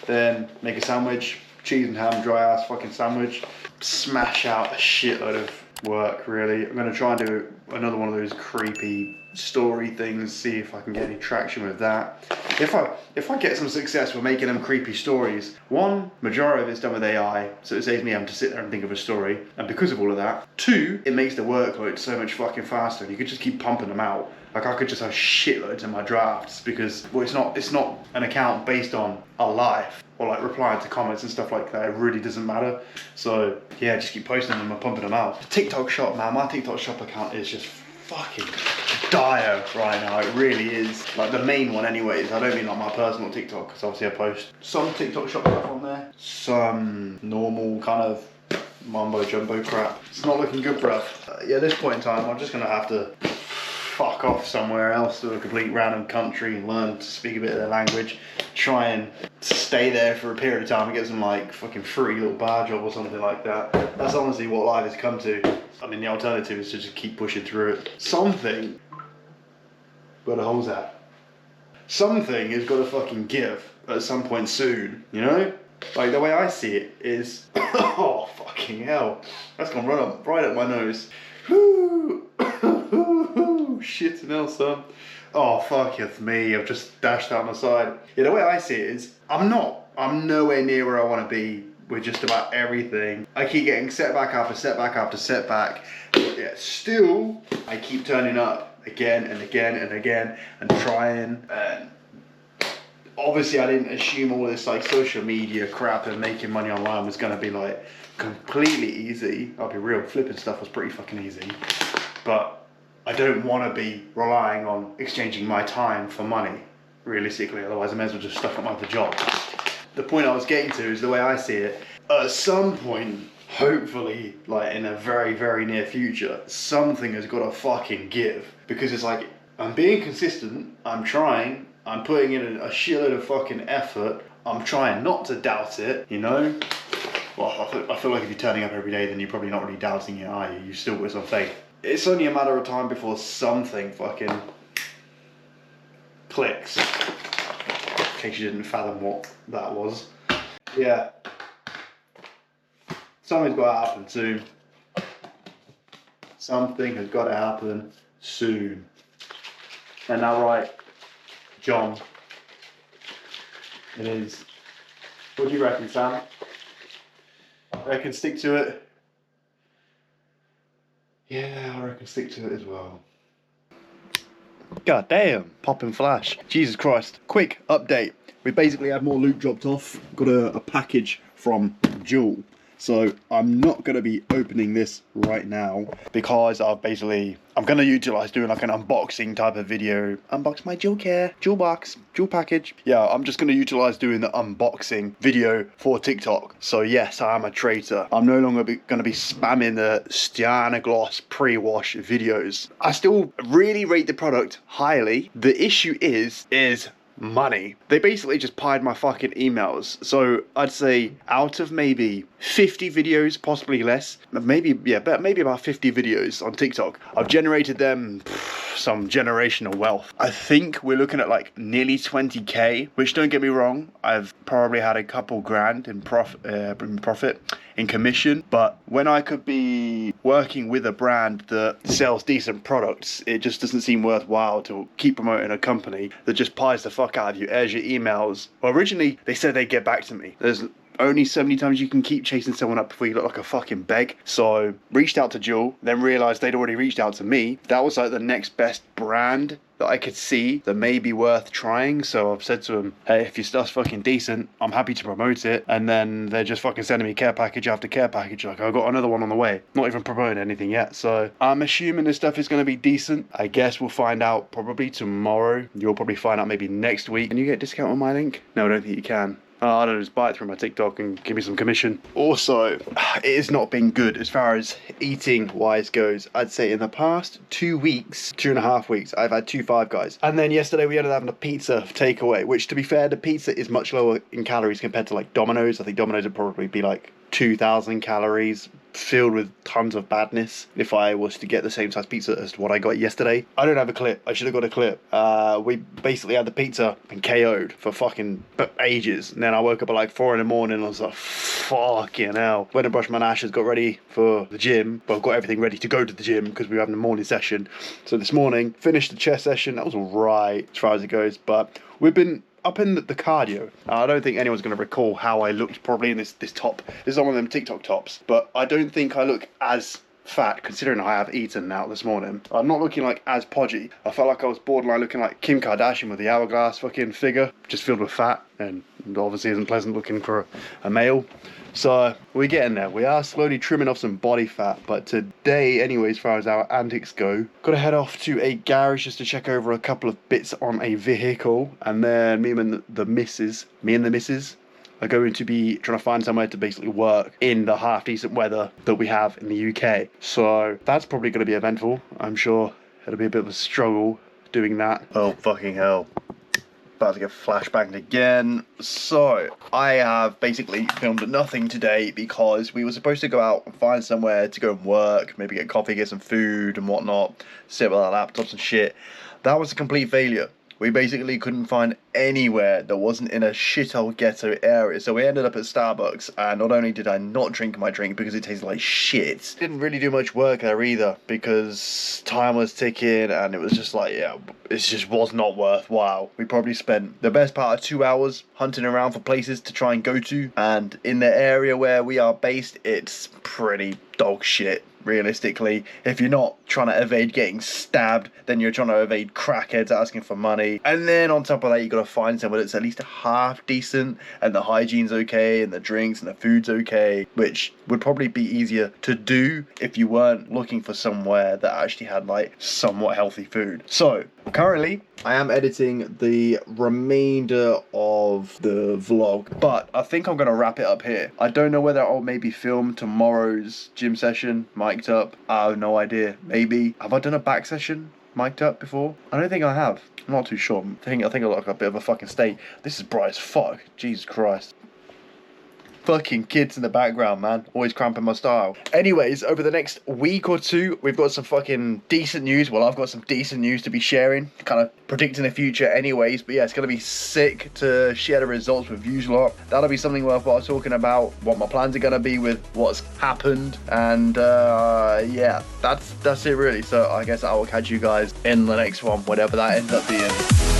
Then make a sandwich, cheese and ham, dry ass fucking sandwich. Smash out a shitload of work, really. I'm gonna try and do another one of those creepy story things, see if I can get any traction with that. If I get some success with making them creepy stories, one, majority of it's done with AI, so it saves me having to sit there and think of a story, and because of all of that. Two, it makes the workload so much fucking faster. You could just keep pumping them out. Like I could just have shitloads in my drafts because, well, it's not an account based on a life or like replying to comments and stuff like that. It really doesn't matter. So yeah, just keep posting them and pumping them out. TikTok shop, man, my TikTok shop account is just fucking dire right now. It really is. Like the main one anyways. I don't mean like my personal TikTok, because obviously I post some TikTok shop stuff on there, some normal kind of mumbo jumbo crap. It's not looking good, bruv. Yeah, at this point in time I'm just gonna have to fuck off somewhere else to a complete random country and learn to speak a bit of their language, try and stay there for a period of time and get some like fucking free little bar job or something like that. That's honestly what life has come to. I mean, the alternative is to just keep pushing through it. Something, where the hole's at, something has got to fucking give at some point soon, you know? Like, the way I see it is, oh, fucking hell. That's gone right up my nose. Whoo! Shitting hell, son. Oh, fucketh me. I've just dashed out my side. Yeah, the way I see it is, I'm nowhere near where I want to be with just about everything. I keep getting setback after setback after setback. But yeah, still, I keep turning up again and again and again and trying. And obviously, I didn't assume all this like social media crap and making money online was gonna be like completely easy. I'll be real, flipping stuff was pretty fucking easy. But I don't want to be relying on exchanging my time for money, realistically. Otherwise, I may as well just stuff up my other job. The point I was getting to is the way I see it. At some point, hopefully, like in a very, very near future, something has got to fucking give. Because it's like, I'm being consistent, I'm trying, I'm putting in a shitload of fucking effort, I'm trying not to doubt it, you know? Well, I feel like if you're turning up every day, then you're probably not really doubting it, are you? You've still got some faith. It's only a matter of time before something fucking clicks. In case you didn't fathom what that was. Yeah. Something's got to happen soon. Something has got to happen soon. Isn't that right, John? It is. What do you reckon, Sam? I reckon stick to it. Yeah, I reckon stick to it as well. God damn, popping flash. Jesus Christ. Quick update. We basically had more loot dropped off. Got a package from Jewel. So I'm not going to be opening this right now because I'm going to utilize doing like an unboxing type of video. Unbox my Jewel care, Jewel box, Jewel package. Yeah, I'm just going to utilize doing the unboxing video for TikTok. So yes, I am a traitor. I'm no longer going to be spamming the Stiana Gloss pre-wash videos. I still really rate the product highly. The issue is money. They basically just pied my fucking emails. So I'd say out of maybe 50 videos, possibly less, maybe about 50 videos on TikTok, I've generated them some generational wealth. I think we're looking at like nearly 20k, which, don't get me wrong, I've probably had a couple grand in profit in commission, but when I could be working with a brand that sells decent products, it just doesn't seem worthwhile to keep promoting a company that just pies the fuck out of you, airs your emails. Well, originally they said they'd get back to me. There's only so many times you can keep chasing someone up before you look like a fucking beg. So reached out to Jewel, then realized they'd already reached out to me. That was like the next best brand that I could see that may be worth trying. So I've said to them, hey, if your stuff's fucking decent, I'm happy to promote it. And then they're just fucking sending me care package after care package. Like, I've got another one on the way. Not even promoting anything yet. So I'm assuming this stuff is going to be decent. I guess we'll find out probably tomorrow. You'll probably find out maybe next week. Can you get a discount on my link? No, I don't think you can. I don't know, just buy it through my TikTok and give me some commission. Also, it has not been good as far as eating wise goes. I'd say in the past 2 weeks, 2.5 weeks, I've had 2 Five Guys. And then yesterday we ended up having a pizza takeaway, which, to be fair, the pizza is much lower in calories compared to like Domino's. I think Domino's would probably be like 2,000 calories, filled with tons of badness if I was to get the same size pizza as what I got yesterday. I don't have a clip. I should have got a clip. We basically had the pizza and KO'd for fucking ages. And then I woke up at like 4 in the morning and I was like, fucking hell. Went and brushed my ashes, got ready for the gym. Well, got everything ready to go to the gym because we were having a morning session. So this morning, finished the chest session. That was alright as far as it goes. But we've been up in the cardio. I don't think anyone's going to recall how I looked probably in this top. This is one of them TikTok tops, but I don't think I look as fat considering I have eaten now this morning. I'm not looking like as podgy. I felt like I was borderline looking like Kim Kardashian with the hourglass fucking figure, just filled with fat, and obviously isn't pleasant looking for a male. So we're getting there. We are slowly trimming off some body fat, but today, anyway, as far as our antics go, gotta head off to a garage just to check over a couple of bits on a vehicle, and then me and the missus are going to be trying to find somewhere to basically work in the half decent weather that we have in the UK. So that's probably going to be eventful. I'm sure It'll be a bit of a struggle doing that. Oh, fucking hell. About to get flashbanged again. So, I have basically filmed nothing today because we were supposed to go out and find somewhere to go and work, maybe get coffee, get some food and whatnot, sit with our laptops and shit. That was a complete failure. We basically couldn't find anywhere that wasn't in a shithole ghetto area. So we ended up at Starbucks, and not only did I not drink my drink because it tasted like shit, didn't really do much work there either because time was ticking and it was just like, yeah, it just was not worthwhile. We probably spent the best part of 2 hours hunting around for places to try and go to, and in the area where we are based, it's pretty dog shit. Realistically, if you're not trying to evade getting stabbed, then you're trying to evade crackheads asking for money. And then on top of that, you got to find somewhere that's at least half decent and the hygiene's okay and the drinks and the food's okay, which would probably be easier to do if you weren't looking for somewhere that actually had like somewhat healthy food. So currently I am editing the remainder of the vlog, but I think I'm going to wrap it up here. I don't know whether I'll maybe film tomorrow's gym session mic'd up. I have no idea. Maybe. Have I done a back session mic'd up before? I don't think I have. I'm not too sure. I think I look like a bit of a fucking state. This is bright as fuck. Jesus Christ. Fucking kids in the background, man. Always cramping my style. Anyways, over the next week or two, we've got some fucking decent news. Well, I've got some decent news to be sharing. Kind of predicting the future anyways. But yeah, it's going to be sick to share the results with you lot. That'll be something worthwhile talking about. What my plans are going to be with what's happened. And yeah, that's it really. So I guess I will catch you guys in the next one, whatever that ends up being.